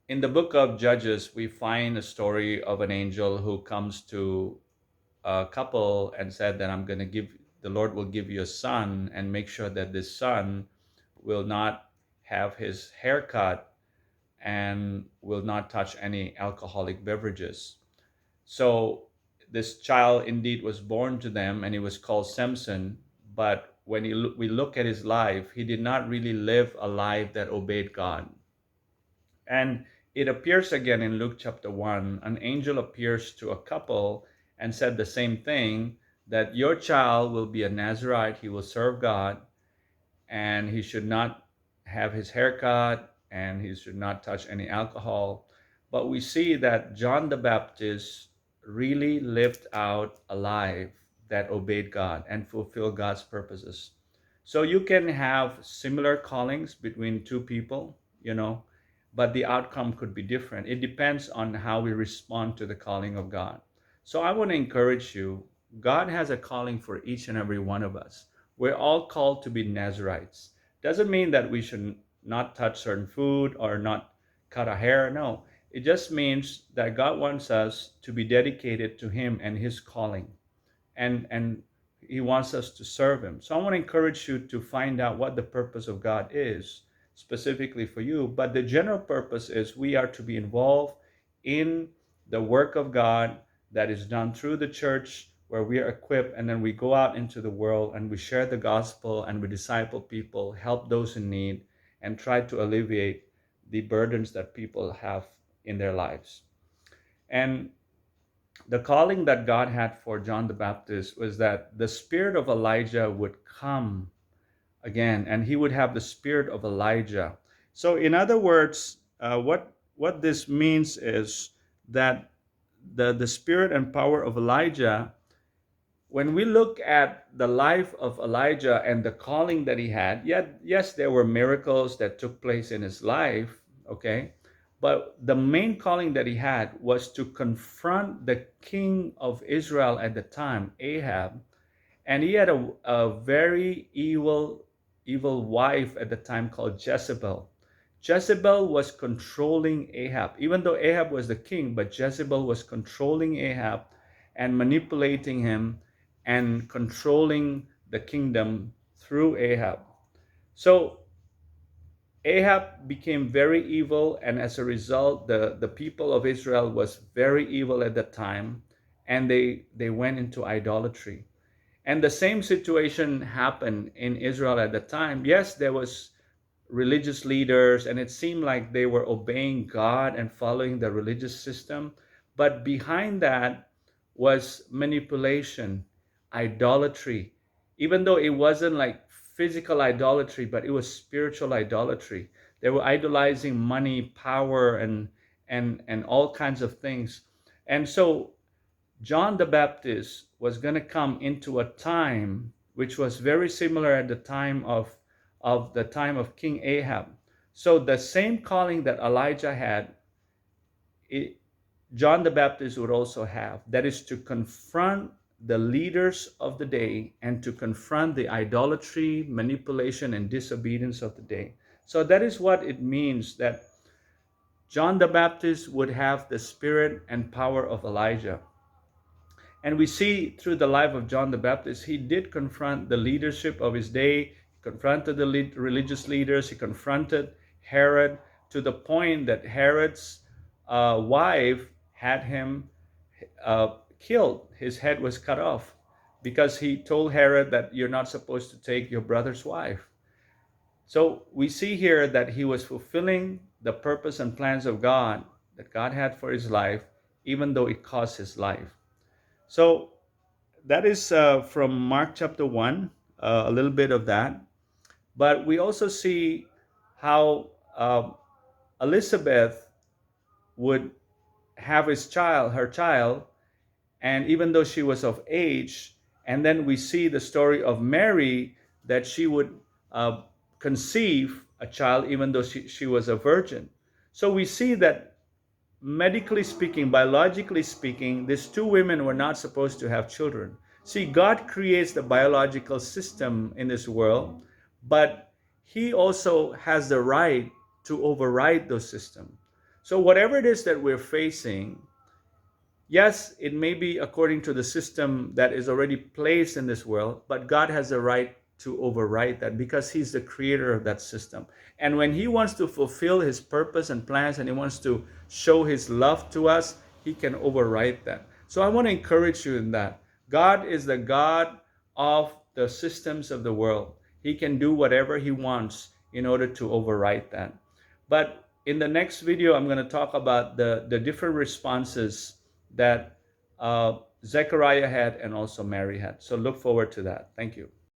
In the book of Judges, we find a story of an angel who comes to a couple and said that the Lord will give you a son, and make sure that this son will not have his hair cut and will not touch any alcoholic beverages. So this child indeed was born to them, and he was called Samson. But when we look at his life, he did not really live a life that obeyed God. And it appears again in Luke chapter 1. An angel appears to a couple and said the same thing, that your child will be a Nazarite, he will serve God, and he should not have his hair cut, and he should not touch any alcohol. But we see that John the Baptist really lived out a life that obeyed God and fulfilled God's purposes. So you can have similar callings between two people, but the outcome could be different. It depends on how we respond to the calling of God. So I want to encourage you, God has a calling for each and every one of us. We're all called to be Nazarites. Doesn't mean that we should not touch certain food or not cut our hair. No, it just means that God wants us to be dedicated to Him and His calling, and He wants us to serve Him. So I want to encourage you to find out what the purpose of God is specifically for you. But the general purpose is we are to be involved in the work of God that is done through the church, where we are equipped, and then we go out into the world and we share the gospel and we disciple people, help those in need, and try to alleviate the burdens that people have in their lives. And the calling that God had for John the Baptist was that the spirit of Elijah would come again, and he would have the spirit of Elijah. So, in other words, what this means is that the spirit and power of Elijah, when we look at the life of Elijah and the calling that he had, yet yes, there were miracles that took place in his life, okay, but the main calling that he had was to confront the king of Israel at the time, Ahab. And he had a very evil wife at the time called Jezebel. Jezebel was controlling Ahab, even though Ahab was the king, but Jezebel was controlling Ahab and manipulating him and controlling the kingdom through Ahab. So Ahab became very evil, and as a result, the people of Israel was very evil at that time, and they went into idolatry. And the same situation happened in Israel at the time. Yes, there was religious leaders, and it seemed like they were obeying God and following the religious system. But behind that was manipulation, idolatry. Even though it wasn't like physical idolatry, but it was spiritual idolatry. They were idolizing money, power, and all kinds of things. And so John the Baptist was going to come into a time which was very similar at the time of King Ahab. So the same calling that Elijah had, it, John the Baptist would also have. That is to confront the leaders of the day and to confront the idolatry, manipulation, and disobedience of the day. So that is what it means that John the Baptist would have the spirit and power of Elijah. And we see through the life of John the Baptist, he did confront the leadership of his day, he confronted the religious leaders, he confronted Herod, to the point that Herod's wife had him killed. His head was cut off because he told Herod that you're not supposed to take your brother's wife. So we see here that he was fulfilling the purpose and plans of God that God had for his life, even though it cost his life. So that is from Mark chapter 1, a little bit of that. But we also see how Elizabeth would have her child, and even though she was of age, and then we see the story of Mary, that she would conceive a child even though she was a virgin. So we see that medically speaking, biologically speaking, these two women were not supposed to have children. See, God creates the biological system in this world, but He also has the right to override those systems. So whatever it is that we're facing, yes, it may be according to the system that is already placed in this world, but God has the right to override that because He's the creator of that system. And when He wants to fulfill His purpose and plans and He wants to show His love to us, He can override that. So I want to encourage you in that. God is the God of the systems of the world. He can do whatever He wants in order to override that. But in the next video, I'm going to talk about the different responses that Zechariah had and also Mary had. So look forward to that. Thank you.